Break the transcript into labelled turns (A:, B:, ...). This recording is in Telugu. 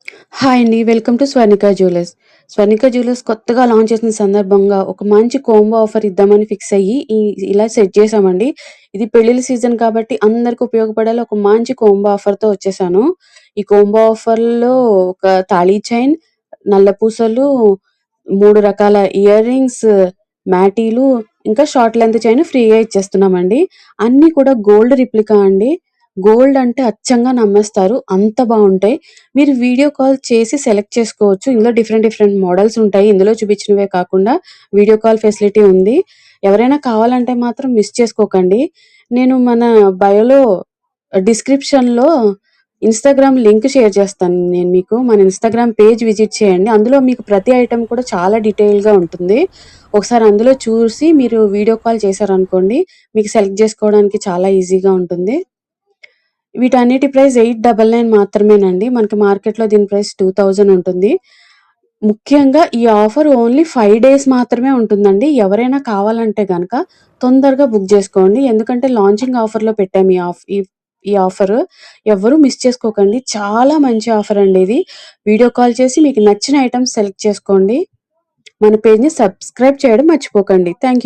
A: హాయ్ అండి. Welcome to Swarnika jewellers. Swarnika jewellers కొత్తగా లాంచ్ చేసిన సందర్భంగా ఒక మంచి కాంబో ఆఫర్ ఇద్దామని ఫిక్స్ అయ్యి ఇలా సెట్ చేశామండి. ఇది పెళ్ళిళ్ళ సీజన్ కాబట్టి అందరికి ఉపయోగపడేలా ఒక మంచి కాంబో ఆఫర్‌తో వచ్చేసాను. ఈ కాంబో ఆఫర్‌లో ఒక తాళీ చైన్, నల్ల పూసలు, 3 రకాల ఇయర్ రింగ్స్, మ్యాటీలు, ఇంకా షార్ట్ లెంత్ చైన్ ఫ్రీగా ఇచ్చేస్తున్నామండి. అన్నీ కూడా గోల్డ్ రిప్లికా అండి. గోల్డ్ అంటే అచ్చంగా నమ్మేస్తారు. అంత బావుంటాయి. మీరు వీడియో కాల్ చేసి సెలెక్ట్ చేసుకోవచ్చు. ఇందులో డిఫరెంట్ డిఫరెంట్ మోడల్స్ ఉంటాయి. ఇందులో చూపించినవే కాకుండా వీడియో కాల్ ఫెసిలిటీ ఉంది. ఎవరైనా కావాలంటే మాత్రం మిస్ చేసుకోకండి. నేను మన బయోలో డిస్క్రిప్షన్‌లో ఇన్‌స్టాగ్రామ్ లింక్ షేర్ చేస్తాను నేను మీకు. మన ఇన్‌స్టాగ్రామ్ పేజ్ విజిట్ చేయండి. అందులో మీకు ప్రతి ఐటెమ్ కూడా చాలా డీటెయిల్‌గా ఉంటుంది. ఒకసారి అందులో చూసి మీరు వీడియో కాల్ చేశారనుకోండి, మీకు సెలెక్ట్ చేసుకోవడానికి చాలా ఈజీగా ఉంటుంది. వీటన్నిటి ప్రైస్ 899 మాత్రమేనండి. మనకి మార్కెట్‌లో దీని ప్రైస్ 2000 ఉంటుంది. ముఖ్యంగా ఈ ఆఫర్ ఓన్లీ 5 డేస్ మాత్రమే ఉంటుందండి. ఎవరైనా కావాలంటే గనక తొందరగా బుక్ జేసుకోండి. ఎందుకంటే లాంచింగ్ ఆఫర్‌లో పెట్టాము ఈ ఆఫరు. ఎవ్వరూ మిస్ చేసుకోకండి. చాలా మంచి ఆఫర్ అండి ఇది. వీడియో కాల్ చేసి మీకు నచ్చిన ఐటెమ్స్ సెలెక్ట్ చేసుకోండి. మన పేజ్‌ని సబ్స్క్రైబ్ చేయడం మర్చిపోకండి. Thank you.